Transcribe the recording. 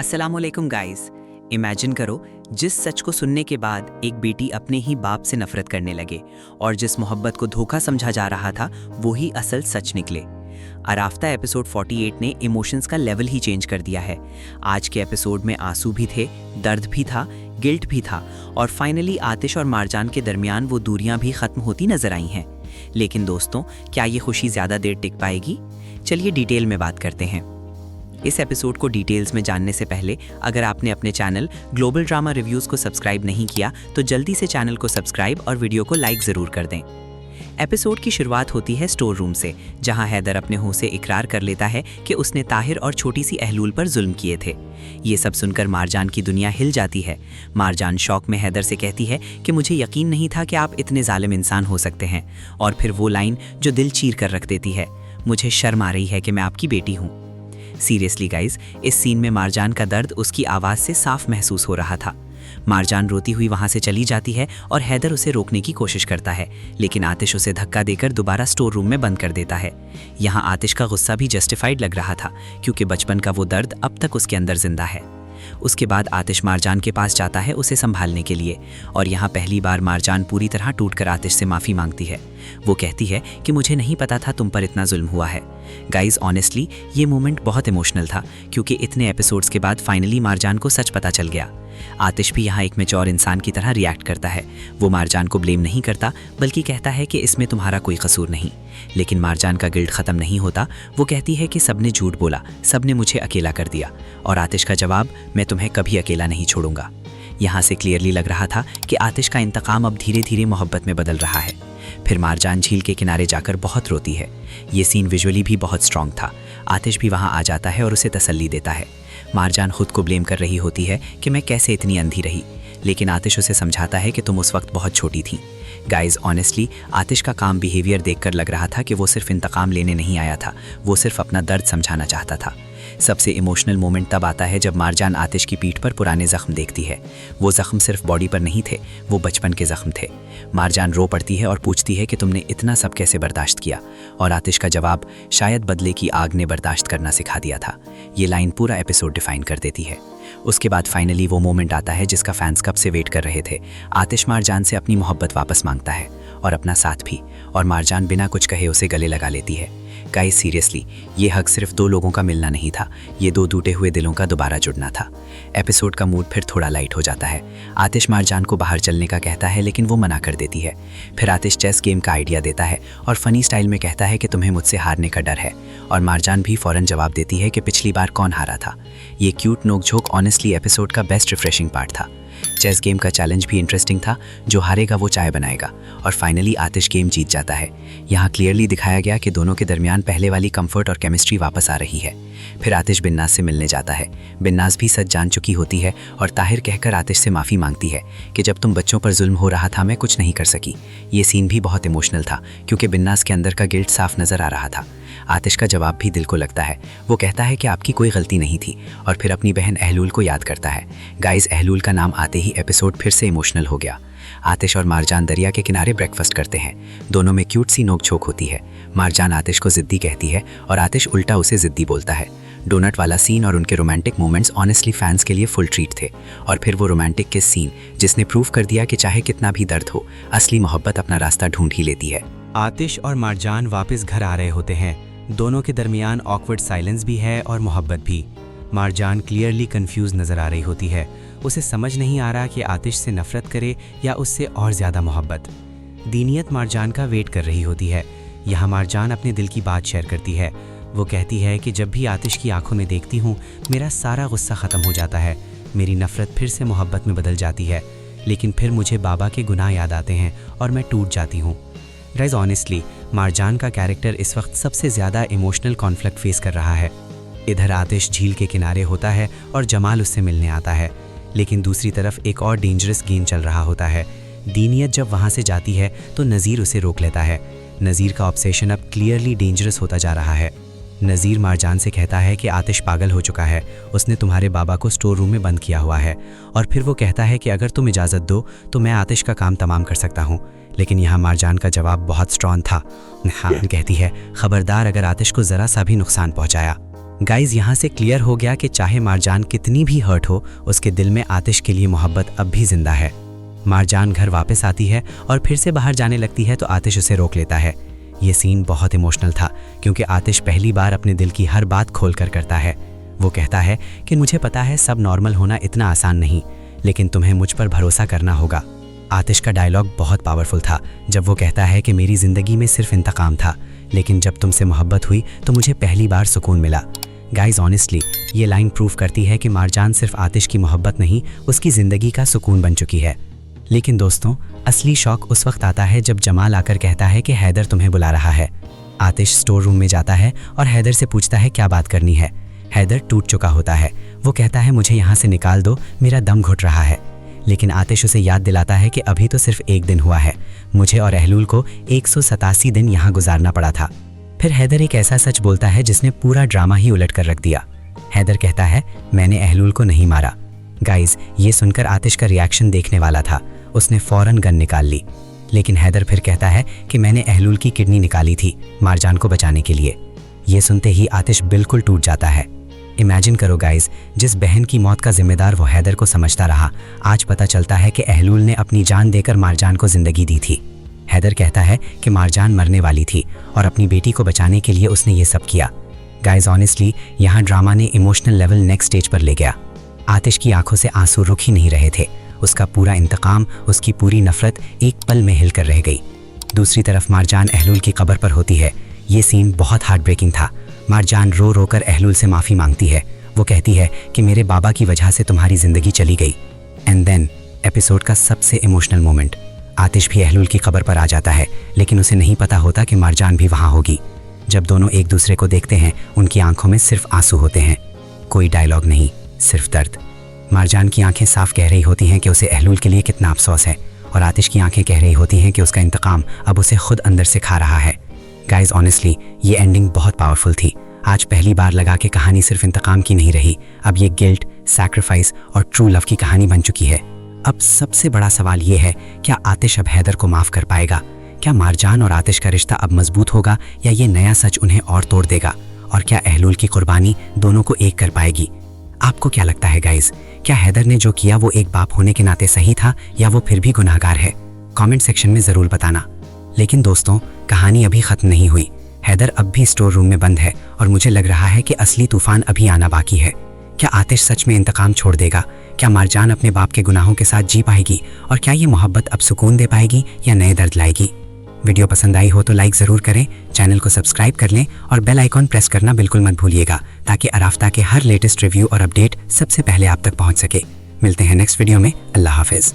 अस्सलामुअलैकुम guys. Imagine करो, जिस सच को सुनने के बाद एक बेटी अपने ही बाप से नफरत करने लगे और जिस मोहब्बत को धोखा समझा जा रहा था वो ही असल सच निकले। अराफ्ता एपिसोड 48 ने इमोशंस का लेवल ही चेंज कर दिया है। आज के एपिसोड में आंसू भी थे, दर्द भी था, गिल्ट भी था और फाइनली आतिश और मारजान के दरमियान वो दूरियां भी खत्म होती नजर आई हैं। लेकिन दोस्तों, क्या ये खुशी ज़्यादा देर टिक पाएगी? चलिए डिटेल में बात करते हैं। इस एपिसोड को डिटेल्स में जानने से पहले अगर आपने अपने चैनल ग्लोबल ड्रामा रिव्यूज़ को सब्सक्राइब नहीं किया तो जल्दी से चैनल को सब्सक्राइब और वीडियो को लाइक ज़रूर कर दें। एपिसोड की शुरुआत होती है स्टोर रूम से, जहां हैदर अपने हों से इकरार कर लेता है कि उसने ताहिर और छोटी सी अहलूल पर जुल्म किए थे। ये सब सुनकर मारजान की दुनिया हिल जाती है। मारजान शौक में हैदर से कहती है कि मुझे यकीन नहीं था कि आप इतने जालिम इंसान हो सकते हैं। और फिर वो लाइन जो दिल चीर कर रख देती है, मुझे शर्म आ रही है कि मैं आपकी बेटी हूँ। सीरियसली गाइज, इस सीन में मारजान का दर्द उसकी आवाज़ से साफ महसूस हो रहा था। मारजान रोती हुई वहाँ से चली जाती है और हैदर उसे रोकने की कोशिश करता है, लेकिन आतिश उसे धक्का देकर दोबारा स्टोर रूम में बंद कर देता है। यहाँ आतिश का गुस्सा भी जस्टिफाइड लग रहा था, क्योंकि बचपन का वो दर्द अब तक उसके अंदर जिंदा है। उसके बाद आतिश मारजान के पास जाता है उसे संभालने के लिए, और यहाँ पहली बार मारजान पूरी तरह टूटकर आतिश से माफ़ी मांगती है। वो कहती है कि मुझे नहीं पता था तुम पर इतना जुल्म हुआ है। गाइज, ऑनेस्टली ये मोमेंट बहुत इमोशनल था, क्योंकि इतने एपिसोड्स के बाद फाइनली मारजान को सच पता चल गया। आतिश भी यहाँ एक मैच्योर इंसान की तरह रिएक्ट करता है। वो मारजान को ब्लेम नहीं करता, बल्कि कहता है कि इसमें तुम्हारा कोई कसूर नहीं। लेकिन मारजान का गिल्ट ख़त्म नहीं होता। वो कहती है कि सबने झूठ बोला, सबने मुझे अकेला कर दिया। और आतिश का जवाब, मैं तुम्हें कभी अकेला नहीं छोड़ूंगा। यहाँ से क्लियरली लग रहा था कि आतिश का इंतकाम अब धीरे धीरे मोहब्बत में बदल रहा है। फिर मारजान झील के किनारे जाकर बहुत रोती है। ये सीन विजुअली भी बहुत स्ट्रॉन्ग था। आतिश भी वहाँ आ जाता है और उसे तसल्ली देता है। मारजान खुद को ब्लेम कर रही होती है कि मैं कैसे इतनी अंधी रही, लेकिन आतिश उसे समझाता है कि तुम उस वक्त बहुत छोटी थी। गाइज, ऑनेस्टली आतिश का काम बिहेवियर देखकर लग रहा था कि वो सिर्फ इंतकाम लेने नहीं आया था, वो सिर्फ अपना दर्द समझाना चाहता था। सबसे इमोशनल मोमेंट तब आता है जब मारजान आतिश की पीठ पर पुराने ज़ख्म देखती है। वो ज़ख्म सिर्फ बॉडी पर नहीं थे, वो बचपन के ज़ख्म थे। मारजान रो पड़ती है और पूछती है कि तुमने इतना सब कैसे बर्दाश्त किया, और आतिश का जवाब, शायद बदले की आग ने बर्दाश्त करना सिखा दिया था। ये लाइन पूरा एपिसोड डिफाइन कर देती है। उसके बाद फाइनली वो मोमेंट आता है जिसका फैंस कब से वेट कर रहे थे। आतिश मारजान से अपनी मोहब्बत वापस मांगता है और अपना साथ भी, और मारजान बिना कुछ कहे उसे गले लगा लेती है। गाइस, सीरियसली ये हक सिर्फ दो लोगों का मिलना नहीं था, ये दो टूटे हुए दिलों का दोबारा जुड़ना था। एपिसोड का मूड फिर थोड़ा लाइट हो जाता है। आतिश मारजान को बाहर चलने का कहता है, लेकिन वो मना कर देती है। फिर आतिश चेस गेम का आइडिया देता है और फनी स्टाइल में कहता है कि तुम्हें मुझसे हारने का डर है, और मारजान भी फौरन जवाब देती है कि पिछली बार कौन हारा था। ये क्यूट नोकझोंक ऑनेस्टली एपिसोड का बेस्ट रिफ्रेशिंग पार्ट था। चेस गेम का चैलेंज भी इंटरेस्टिंग था, जो हारेगा वो चाय बनाएगा, और फाइनली आतिश गेम जीत जाता है। यहाँ क्लियरली दिखाया गया कि दोनों के दरमियान पहले वाली कंफर्ट और केमिस्ट्री वापस आ रही है। फिर आतिश बिन्नास से मिलने जाता है। बिन्नास भी सच जान चुकी होती है और ताहिर कहकर आतिश से माफ़ी मांगती है कि जब तुम बच्चों पर जुल्म हो रहा था मैं कुछ नहीं कर सकी। ये सीन भी बहुत इमोशनल था, क्योंकि बिन्नास के अंदर का गिल्ट साफ नज़र आ रहा था। आतिश का जवाब भी दिल को लगता है। वो कहता है कि आपकी कोई गलती नहीं थी, और फिर अपनी बहन अहलूल को याद करता है। गाइस, अहलूल का नाम आते ही एपिसोड फिर से इमोशनल हो गया। आतिश और मारजान दरिया के किनारे ब्रेकफास्ट करते हैं। दोनों में क्यूट सी नोक-झोंक होती है। मारजान आतिश को ज़िद्दी कहती है और आतिश उल्टा उसे ज़िद्दी बोलता है। डोनट वाला सीन और उनके रोमांटिक मोमेंट्स ऑनेस्टली फैंस के लिए फुल ट्रीट थे। और फिर वो रोमांटिक किस सीन जिसने प्रूव कर दिया कि चाहे कितना भी दर्द हो, असली मोहब्बत अपना रास्ता ढूंढ ही लेती है। आतिश और मारजान वापस घर आ रहे होते हैं। दोनों के दरमियान ऑकवर्ड साइलेंस भी है और मोहब्बत भी। मारजान क्लियरली कंफ्यूज नज़र आ रही होती है। उसे समझ नहीं आ रहा कि आतिश से नफ़रत करे या उससे और ज़्यादा मोहब्बत। दीनियत मारजान का वेट कर रही होती है। यहाँ मारजान अपने दिल की बात शेयर करती है। वो कहती है कि जब भी आतिश की आंखों में देखती हूँ मेरा सारा गुस्सा ख़त्म हो जाता है, मेरी नफ़रत फिर से मोहब्बत में बदल जाती है, लेकिन फिर मुझे बाबा के गुनाह याद आते हैं और मैं टूट जाती हूँ। गाइस, ऑनेस्टली मारजान का कैरेक्टर इस वक्त सबसे ज़्यादा इमोशनल कॉन्फ्लिक्ट फेस कर रहा है। इधर आतिश झील के किनारे होता है और जमाल उससे मिलने आता है, लेकिन दूसरी तरफ एक और डेंजरस गेम चल रहा होता है। दीनियत जब वहाँ से जाती है तो नज़ीर उसे रोक लेता है। नज़ीर का ऑब्सेशन अब क्लियरली डेंजरस होता जा रहा है। नज़ीर मारजान से कहता है कि आतिश पागल हो चुका है, उसने तुम्हारे बाबा को स्टोर रूम में बंद किया हुआ है। और फिर वो कहता है कि अगर तुम इजाज़त दो तो मैं आतिश का काम तमाम कर सकता हूँ। लेकिन यहाँ मारजान का जवाब बहुत स्ट्रॉन्ग था। हाँ कहती है, ख़बरदार अगर आतिश को ज़रा सा भी नुकसान पहुँचाया। गाइज यहाँ से क्लियर हो गया कि चाहे मारजान कितनी भी हर्ट हो, उसके दिल में आतिश के लिए मोहब्बत अब भी जिंदा है। मारजान घर वापस आती है और फिर से बाहर जाने लगती है तो आतिश उसे रोक लेता है। ये सीन बहुत इमोशनल था क्योंकि आतिश पहली बार अपने दिल की हर बात खोल कर करता है। वो कहता है कि मुझे पता है सब नॉर्मल होना इतना आसान नहीं, लेकिन तुम्हें मुझ पर भरोसा करना होगा। आतिश का डायलॉग बहुत पावरफुल था जब वो कहता है कि मेरी ज़िंदगी में सिर्फ इंतकाम था, लेकिन जब तुमसे मोहब्बत हुई तो मुझे पहली बार सुकून मिला। गाइज ऑनेस्टली ये लाइन प्रूव करती है कि मारजान सिर्फ आतिश की मोहब्बत नहीं, उसकी ज़िंदगी का सुकून बन चुकी है। लेकिन दोस्तों, असली शौक उस वक्त आता है जब जमाल आकर कहता है कि हैदर तुम्हें बुला रहा है। आतिश स्टोर रूम में जाता है और हैदर से पूछता है क्या बात करनी है। हैदर टूट चुका होता है। वो कहता है मुझे यहाँ से निकाल दो, मेरा दम घुट रहा है। लेकिन आतिश उसे याद दिलाता है कि अभी तो सिर्फ एक दिन हुआ है, मुझे और अहलूल को 187 दिन यहाँ गुजारना पड़ा था। फिर हैदर एक ऐसा सच बोलता है जिसने पूरा ड्रामा ही उलट कर रख दिया। हैदर कहता है मैंने अहलूल को नहीं मारा। गाइज ये सुनकर आतिश का रिएक्शन देखने वाला था, उसने फौरन गन निकाल ली। लेकिन हैदर फिर कहता है कि मैंने अहलूल की किडनी निकाली थी मारजान को बचाने के लिए। ये सुनते ही आतिश बिल्कुल टूट जाता है। इमेजिन करो गाइज, जिस बहन की मौत का जिम्मेदार वो हैदर को समझता रहा, आज पता चलता है कि अहलूल ने अपनी जान देकर मारजान को जिंदगी दी थी। हैदर कहता है कि मारजान मरने वाली थी और अपनी बेटी को बचाने के लिए उसने ये सब किया। गाइज ऑनेस्टली यहाँ ड्रामा ने इमोशनल लेवल नेक्स्ट स्टेज पर ले गया। आतिश की आंखों से आंसू रुक ही नहीं रहे थे। उसका पूरा इंतकाम, उसकी पूरी नफरत एक पल में हिल कर रह गई। दूसरी तरफ मारजान अहलूल की कब्र पर होती है। ये सीन बहुत हार्ट ब्रेकिंग था। मारजान रो रो कर अहलूल से माफ़ी मांगती है। वो कहती है कि मेरे बाबा की वजह से तुम्हारी ज़िंदगी चली गई। एंड देन एपिसोड का सबसे इमोशनल मोमेंट, आतिश भी अहलूल की कब्र पर आ जाता है, लेकिन उसे नहीं पता होता कि मारजान भी वहाँ होगी। जब दोनों एक दूसरे को देखते हैं, उनकी आंखों में सिर्फ आंसू होते हैं, कोई डायलॉग नहीं, सिर्फ दर्द। मारजान की आंखें साफ कह रही होती हैं कि उसे अहलूल के लिए कितना अफसोस है, और आतिश की आंखें कह रही होती हैं कि उसका इंतकाम अब उसे खुद अंदर से खा रहा है। गाइज ऑनेस्टली ये एंडिंग बहुत पावरफुल थी। आज पहली बार लगा कि कहानी सिर्फ इंतकाम की नहीं रही, अब ये गिल्ट, सैक्रिफाइस और ट्रू लव की कहानी बन चुकी है। अब सबसे बड़ा सवाल ये है, क्या आतिश अब हैदर को माफ़ कर पाएगा? क्या मारजान और आतिश का रिश्ता अब मजबूत होगा या ये नया सच उन्हें और तोड़ देगा? और क्या अहलूल की कुर्बानी दोनों को एक कर पाएगी? आपको क्या लगता है गाइज, क्या हैदर ने जो किया वो एक बाप होने के नाते सही था या वो फिर भी गुनाहगार है? कमेंट सेक्शन में ज़रूर बताना। लेकिन दोस्तों, कहानी अभी ख़त्म नहीं हुई। हैदर अब भी स्टोर रूम में बंद है और मुझे लग रहा है कि असली तूफान अभी आना बाकी है। क्या आतिश सच में इंतकाम छोड़ देगा? क्या मारजान अपने बाप के गुनाहों के साथ जी पाएगी? और क्या ये मोहब्बत अब सुकून दे पाएगी या नए दर्द लाएगी? वीडियो पसंद आई हो तो लाइक ज़रूर करें, चैनल को सब्सक्राइब कर लें और बेल आइकॉन प्रेस करना बिल्कुल मत भूलिएगा, ताकि अराफ्ता के हर लेटेस्ट रिव्यू और अपडेट सबसे पहले आप तक पहुंच सके। मिलते हैं नेक्स्ट वीडियो में। अल्लाह हाफिज़।